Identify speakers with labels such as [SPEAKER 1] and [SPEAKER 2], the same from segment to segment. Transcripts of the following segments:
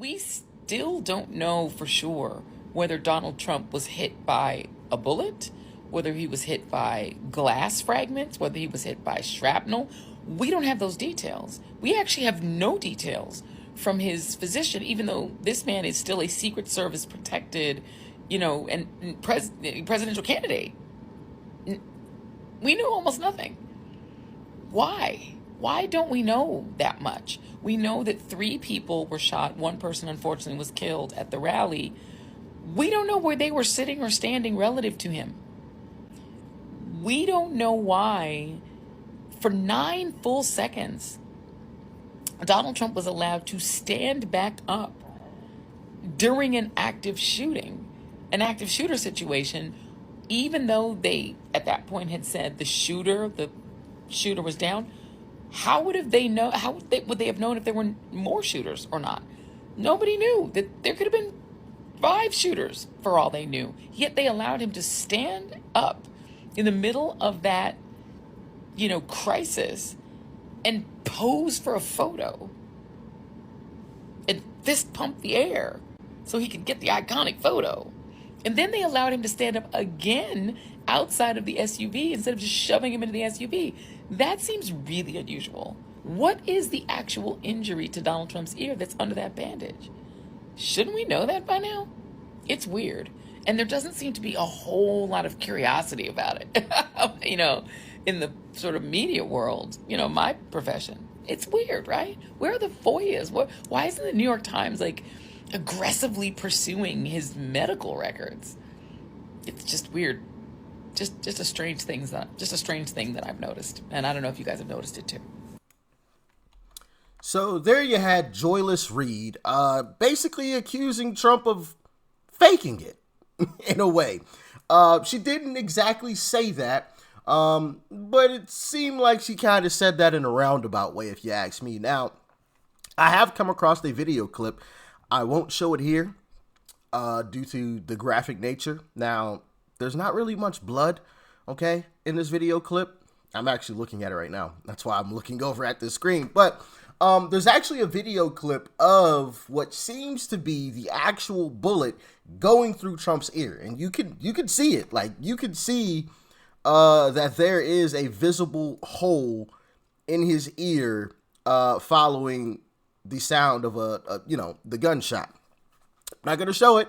[SPEAKER 1] we still don't know for sure whether Donald Trump was hit by a bullet, whether he was hit by glass fragments, whether he was hit by shrapnel. We don't have those details. We actually have no details from his physician, even though this man is still a Secret Service protected, and presidential candidate. We knew almost nothing. Why? Why don't we know that much? We know that 3 people were shot. 1 person, unfortunately, was killed at the rally. We don't know where they were sitting or standing relative to him. We don't know why, for 9 full seconds, Donald Trump was allowed to stand back up during an active shooter situation, even though they, at that point, had said the shooter was down. How would they have known if there were more shooters or not? Nobody knew that there could have been 5 shooters for all they knew. Yet they allowed him to stand up in the middle of that, crisis and pose for a photo and fist pump the air so he could get the iconic photo. And then they allowed him to stand up again outside of the SUV instead of just shoving him into the SUV. That seems really unusual. What is the actual injury to Donald Trump's ear that's under that bandage? Shouldn't we know that by now? It's weird. And there doesn't seem to be a whole lot of curiosity about it, in the sort of media world, my profession. It's weird, right? Where are the FOIAs? Why isn't the New York Times, aggressively pursuing his medical records? It's just weird. Just a strange thing that I've noticed. And I don't know if you guys have noticed it too.
[SPEAKER 2] So there you had Joyless Reid, basically accusing Trump of faking it, in a way. She didn't exactly say that, but it seemed like she kind of said that in a roundabout way, if you ask me. Now, I have come across a video clip. I won't show it here due to the graphic nature. Now, there's not really much blood, okay, in this video clip. I'm actually looking at it right now. That's why I'm looking over at the screen. But there's actually a video clip of what seems to be the actual bullet going through Trump's ear. And you could see it. You could see that there is a visible hole in his ear following the sound of the gunshot. I'm not going to show it.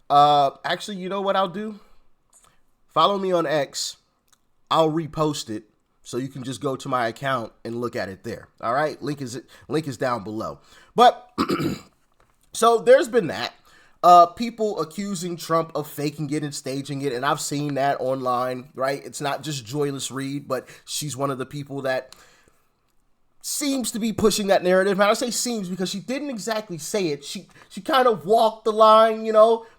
[SPEAKER 2] Actually, you know what I'll do? Follow me on X. I'll repost it so you can just go to my account and look at it there. All right. Link is down below. But so there's been that. People accusing Trump of faking it and staging it. And I've seen that online, right? It's not just Joyless Reid, but she's one of the people that seems to be pushing that narrative. And I say seems because she didn't exactly say it. She kind of walked the line,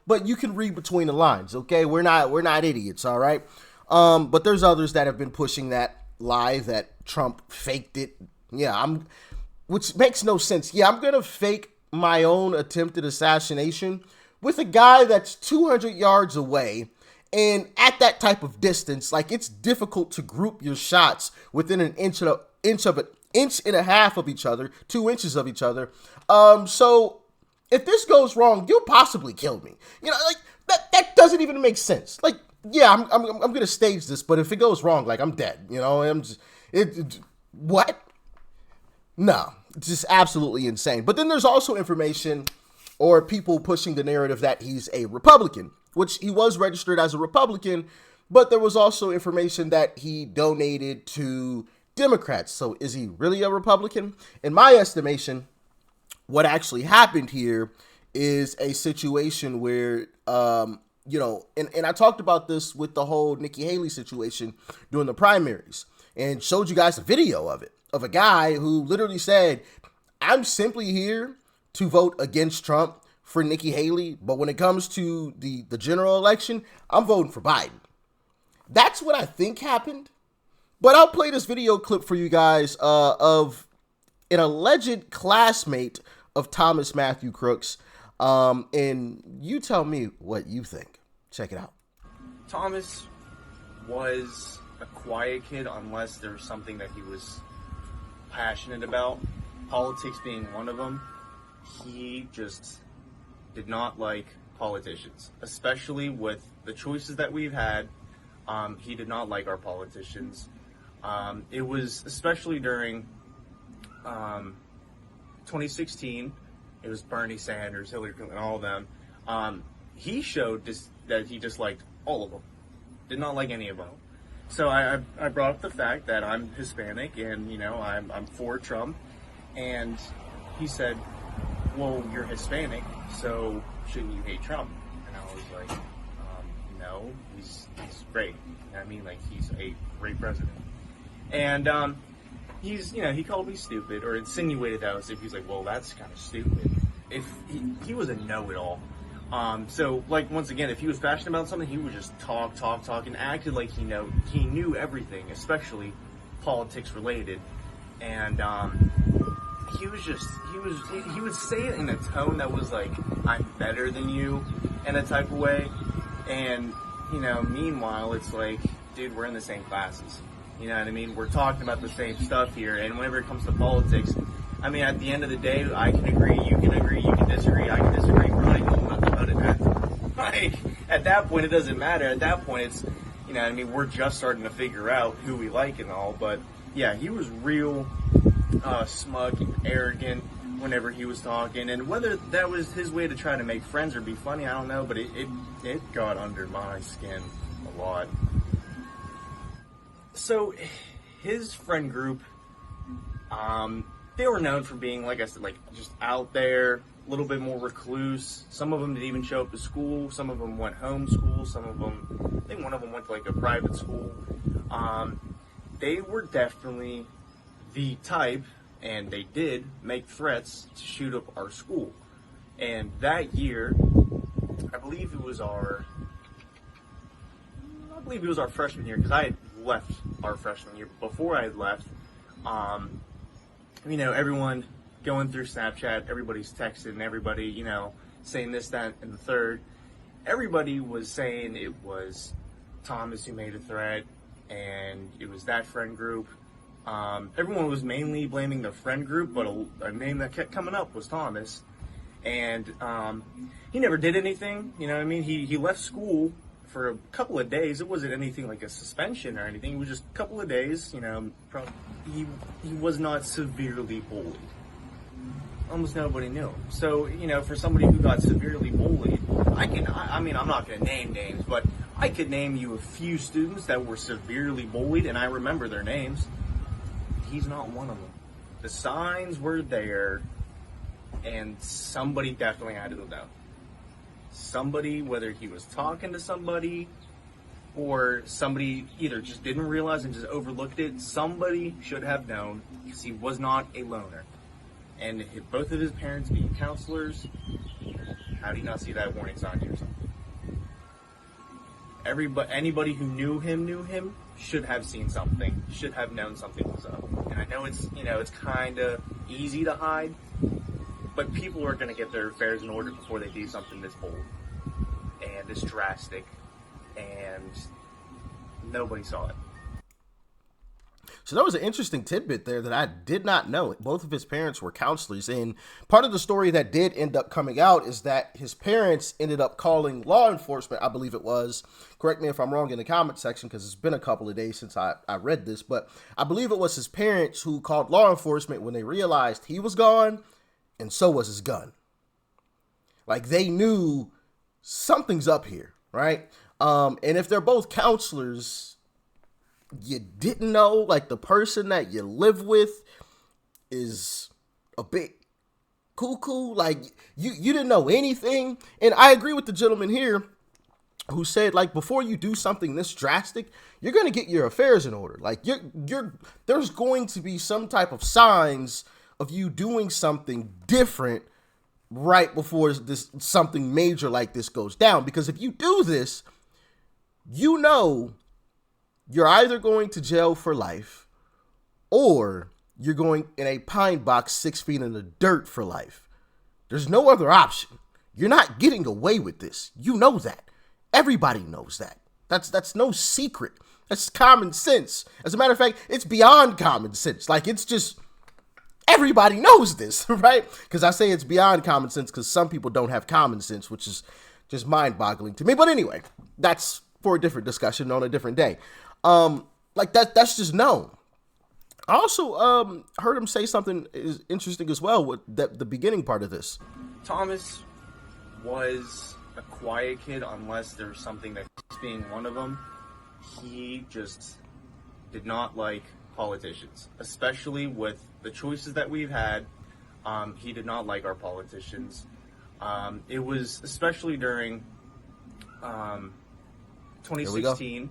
[SPEAKER 2] but you can read between the lines. Okay. We're not idiots. All right. But there's others that have been pushing that lie that Trump faked it. Yeah. Which makes no sense. Yeah. I'm going to fake my own attempted assassination with a guy that's 200 yards away. And at that type of distance, it's difficult to group your shots within an inch and a half of each other, 2 inches of each other. So if this goes wrong, you'll possibly kill me. That doesn't even make sense. Yeah, I'm going to stage this, but if it goes wrong, I'm dead, what? No, it's just absolutely insane. But then there's also information or people pushing the narrative that he's a Republican, which he was registered as a Republican, but there was also information that he donated to Democrats. So is he really a Republican? In my estimation, what actually happened here is a situation where, and I talked about this with the whole Nikki Haley situation during the primaries and showed you guys a video of it, of a guy who literally said, I'm simply here to vote against Trump for Nikki Haley. But when it comes to the general election, I'm voting for Biden. That's what I think happened. But I'll play this video clip for you guys of an alleged classmate of Thomas Matthew Crooks. And you tell me what you think. Check it out.
[SPEAKER 3] Thomas was a quiet kid unless there was something that he was passionate about, politics being one of them. he just did not like politicians, especially with the choices that we've had. He did not like our politicians. It was especially during 2016. It was Bernie Sanders, Hillary Clinton, all of them. He showed that he disliked all of them. Did not like any of them. So I brought up the fact that I'm Hispanic and, I'm for Trump. And he said, well, you're Hispanic, so shouldn't you hate Trump? And I was like, no, he's great. I mean, like, he's a great president. And he called me stupid, or insinuated that I was stupid. He's like, well, that's kind of stupid. If he was a know-it-all. So, like, once again, if he was passionate about something, he would just talk, and acted like he knew everything, especially politics related. And he would say it in a tone that was like, I'm better than you, in a type of way. And, meanwhile, it's like, dude, we're in the same classes. You know what I mean? We're talking about the same stuff here, and whenever it comes to politics, I mean, at the end of the day, I can agree, you can disagree, I can disagree, we're not even nothing about it, man. Like, at that point, it doesn't matter. At that point, it's, we're just starting to figure out who we like and all, but, yeah, he was real smug and arrogant whenever he was talking, and whether that was his way to try to make friends or be funny, I don't know, but it got under my skin a lot. So, his friend group, they were known for being, like I said, like, just out there, a little bit more recluse. Some of them didn't even show up to school. Some of them went homeschool. Some of them, I think one of them went to, like, a private school. They were definitely the type, and they did make threats to shoot up our school. And that year, I believe it was our freshman year, because I had left our freshman year. Before I had left, everyone going through Snapchat, everybody's texting, everybody, saying this, that, and the third. Everybody was saying it was Thomas who made a threat, and it was that friend group. Everyone was mainly blaming the friend group, but a name that kept coming up was Thomas. And he never did anything, He left school for a couple of days. It wasn't anything like a suspension or anything. It was just a couple of days, he was not severely bullied. Almost nobody knew him. So, for somebody who got severely bullied, I'm not going to name names, but I could name you a few students that were severely bullied, and I remember their names. He's not one of them. The signs were there, and somebody definitely had to go down. Somebody, whether he was talking to somebody or somebody either just didn't realize and just overlooked it, somebody should have known, because he was not a loner. And both of his parents being counselors, how do you not see that warning sign or something? Anybody who knew him should have seen something, should have known something was up. And I know it's kind of easy to hide, but people are going to get their affairs in order before they do something this bold and this drastic, and nobody saw it.
[SPEAKER 2] So that was an interesting tidbit there that I did not know. Both of his parents were counselors, and part of the story that did end up coming out is that his parents ended up calling law enforcement, I believe it was. Correct me if I'm wrong in the comment section, because it's been a couple of days since I read this, but I believe it was his parents who called law enforcement when they realized he was gone, and so was his gun. Like, they knew something's up here, right? And if they're both counselors, you didn't know, like, the person that you live with is a bit cuckoo, like, you didn't know anything. And I agree with the gentleman here who said, like, before you do something this drastic, you're going to get your affairs in order. Like, there's going to be some type of signs of you doing something different right before something major like this goes down. Because if you do this, you're either going to jail for life, or you're going in a pine box 6 feet in the dirt for life. There's no other option. You're not getting away with this. You know that. Everybody knows that. That's no secret. That's common sense. As a matter of fact, it's beyond common sense. Like, it's everybody knows this, right? Because I say it's beyond common sense because some people don't have common sense, which is just mind-boggling to me. But anyway, that's for a different discussion on a different day. Like that's just known. I also heard him say something is interesting as well with the beginning part of this.
[SPEAKER 3] Thomas was a quiet kid unless there was something that being one of them. He just did not like politicians, especially with the choices that we've had. He did not like our politicians. It was especially during 2016.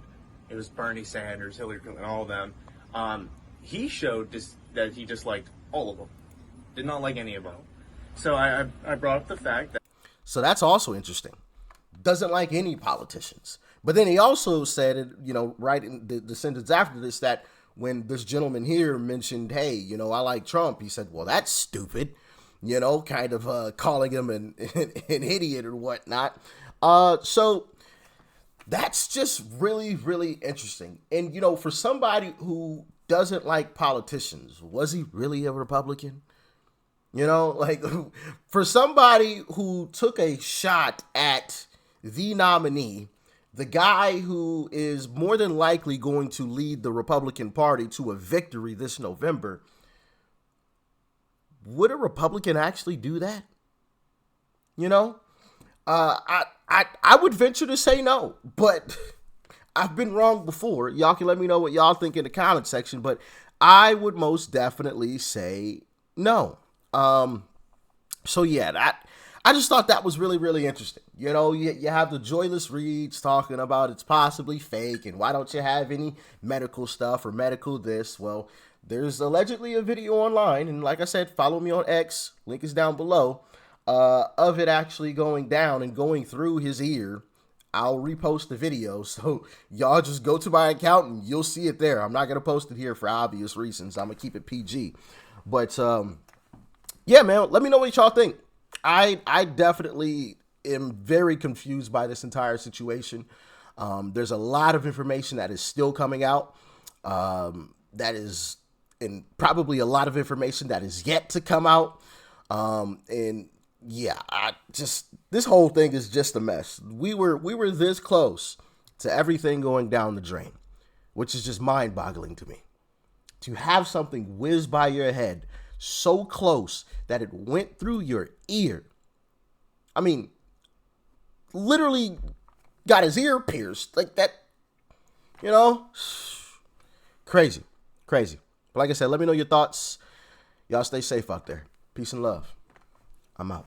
[SPEAKER 3] It was Bernie Sanders, Hillary Clinton, all of them. He showed that he disliked all of them. Did not like any of them. So I brought up the fact that...
[SPEAKER 2] So that's also interesting. Doesn't like any politicians. But then he also said, right in the sentence after this, that when this gentleman here mentioned, hey, I like Trump, he said, well, that's stupid, kind of calling him an idiot or whatnot. So that's just really, really interesting. And, for somebody who doesn't like politicians, was he really a Republican? For somebody who took a shot at the nominee, the guy who is more than likely going to lead the Republican Party to a victory this November, would a Republican actually do that? I would venture to say no, but I've been wrong before. Y'all can let me know what y'all think in the comment section, but I would most definitely say no. So yeah, I just thought that was really, really interesting. You have the joyless Reids talking about it's possibly fake, and why don't you have any medical stuff or medical this? Well, there's allegedly a video online, and like I said, follow me on X, link is down below, of it actually going down and going through his ear. I'll repost the video, so y'all just go to my account and you'll see it there. I'm not going to post it here for obvious reasons. I'm going to keep it PG. But, yeah, man, let me know what y'all think. I definitely am very confused by this entire situation. There's a lot of information that is still coming out. And probably a lot of information that is yet to come out. And yeah, this whole thing is just a mess. We were this close to everything going down the drain, which is just mind-boggling to me. To have something whiz by your head so close that it went through your ear. I mean, literally got his ear pierced like that, crazy. But like I said, let me know your thoughts. Y'all stay safe out there. Peace and love. I'm out.